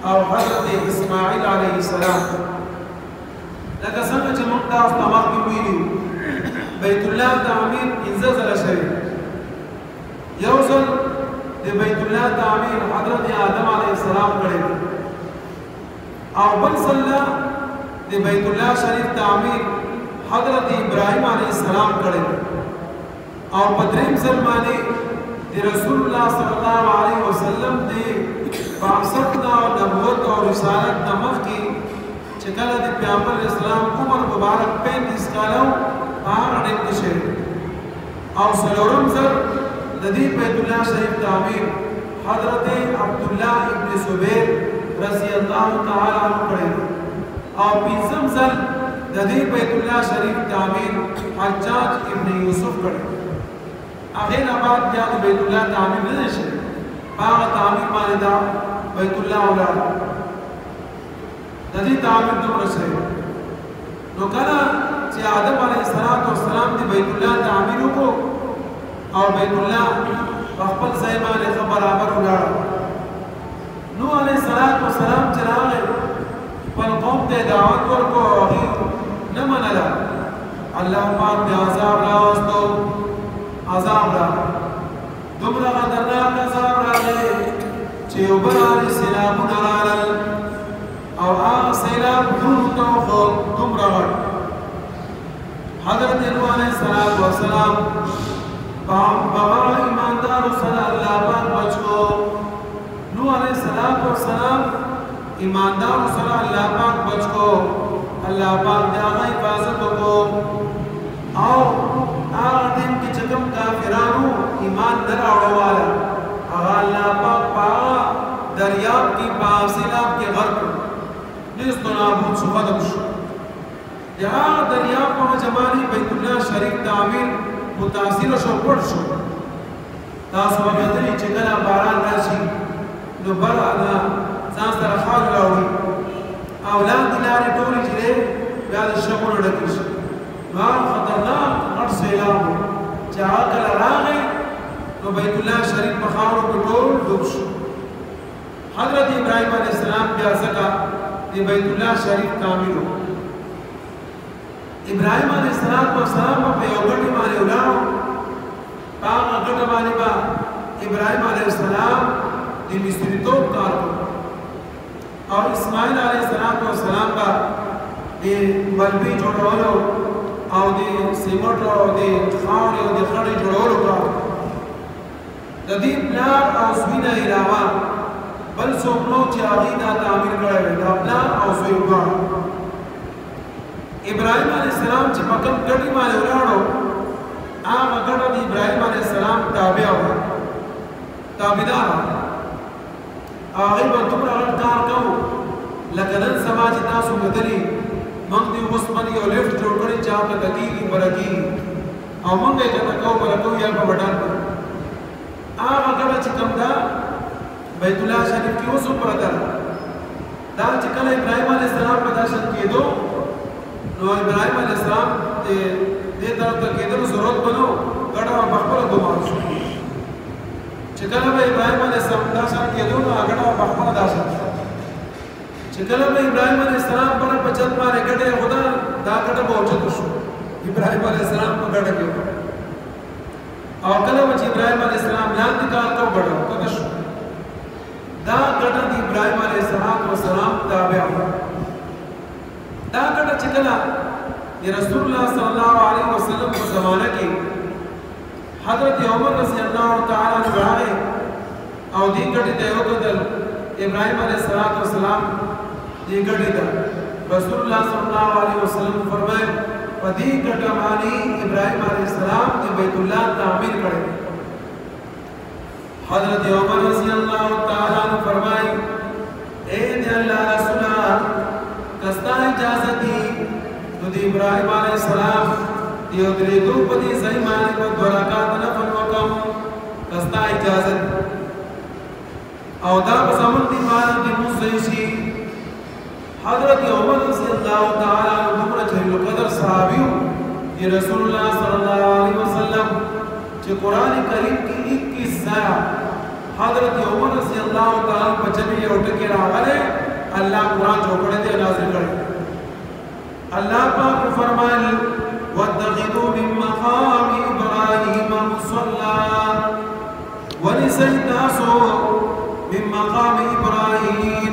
او حضرت اسماعیل علیه السلام لکه څنګه چې موږ تاسو ته مخکې ویلي بیت الله تعمیر 15 ځله شوی یو ځل د بیت الله تعمیر حضرت آدم علیه السلام کړی او بل ځل د بیت الله شریف تعمیر حضرت ابراهیم علیه السلام کړی او په دریم ځل باندې د رسول الله صلی الله علیه وسلم د بعثت او نبوت او رسالت د مخکې چې کله د پیغمبر اسلام عمر مبارک 35 کالو هغه ډېر کې شوی او څلورم ځل د دې بیت الله شریف تعمیر حضرت عبد الله ابن زبیر رضی الله تعالی عنہ کړی او پنځم ځل د دې بیت الله شریف تعمیر حجاج ابن یوسف کړی هغه نه بعد بیا د بیت الله تعمیر نه شي هغه تعمیر باندې دا بیت الله اولاد د دې تعمیر دومره شوی نو کله چې آدم علیه السلام د بیت الله تعمیر وکړو او بیت الله په خپل ځای باندې برابر ولاړ نوح علیه السلام چې راغی خپل قوم ته دعوت ورکړو هغوی نه منله الله پاک د عذاب راوستو عذاب راغی دومره خطرناک عذاب راغی چې اوبه راغلې سیلابونه راغلل او هغه سیلاب غرونو ته وخوت دومره غټ حضرت نوح علیه السلام بغا ایماندارو سره الله پاک بچو نوح علیه السلام ایماندارو سره الله پاک بچو الله پاک د هغه حفاظت وکړو او هغه ټیم کې چې کوم کافرانو ایمان نه راوړل هغه الله پاک په دریاب کې په سیلاب کې غرق نست نابود شو ختم شو یا دریاب په زمانه بیت الله شریف تعمیر متاثر شو پړ شو تاسو وګورئ چې کله باران راشي نو باران ځان سره خاور راوړي او لاندې لارې ټولې چې دی بیا د شګو ډکې شي نو خطرناک غټ سیلاب چې هغه کله راغی نو بیت الله شریف په خاورو کې ټول ډوب شو حضرت ابراهیم علیه السلام بیا ځکه د بیت الله شریف تعمیر ابراهیم علیه السلام په یو ګټې باندې ولاړو په هغه ګټه باندې به ابراهیم علیه السلام د مصریتوب کار وکړ او اسماعیل علیه السلام به د بلبې جوړولو او د سیمټو او د خاورې او د خړې جوړولو کار د دې پلار او زوی نه علاوه بل څوک نو چې هغوی دا تعمیر کړی وی دا پلار او زوی دواړه ابراهیم علیه السلام چې په کوم ګټې باندې ولاړو هغه ګټه د ابراهیم علیه السلام تابع وه تابعدار هغوی به دومره غټ کار کوو لکه نن سبا چې تاسو لیدلي موږ د اوسپنې یو لفټ جوړ کړی چې هغه کته کېږي بره کېږي او موږ یې کته کوو بره کوو یا په بټن هغه ګټه چې کوم ده بیت الله شریف کې اوس هم پرته ده دا چې کله ابراهیم علیه السلام په دا شان کېدو نو ابراهیم علیه السلام دې طرف ته کېدلو ضرورت به نه و ګټه به پخپله ګمان شو چې کله به ابراهیم علیه السلام دا شان کېدو نو هغه ګټه به پخپله دا شان چې کله به ابراهیم علیه السلام پر په چت باندې ګټه خدا دا ګټه به اوچته شو ابراهیم علیه السلام په ګټه کې او کله به چې ابراهیم علیه السلام لاندې کار کو ګټه کده شو دا ګټه د ابراهیم علیه السلام تابع دا ګټه چې کله د رسول الله صلی الله علیه وسلم په زمانه کې حضرت عمر رضی الله تعالی عنہ راغی او دې ګټې ته وکتل ابراهیم علیه السلام دې ګټې ته رسول الله صلی الله علیه وسلم فرمایي په دې ګټه باندې ابراهیم علیه السلام د بیت الله تعمیر کړی حضرت عمر رضی اللہ تعالی عنہ فرمائی اے دی اللہ رسولہ کستا اجازت دی تو دی ابراہیم علیہ السلام دیو دریدو پتی زیمانی کو دورکات نفل وکم کستا اجازت او دا بزمن دی مانا دی مصیشی حضرت عمر رضی اللہ تعالی عنہ دمرا جہلو قدر صحابیو دی رسول اللہ صلی اللہ علیہ وسلم چې قرآن کریم کی 21 ځایه حضرت عمر رضی اللہ تعالی بچبی اٹھ کے راغلے اللہ قرآن چوکڑے دے نازل کرے اللہ پاک فرمائے وَاتَّخِذُوا مِن مَّقَامِ إِبْرَاهِيمَ مُصَلًّى وَلِسَيْتَاسُ مِن مَّقَامِ إِبْرَاهِيمَ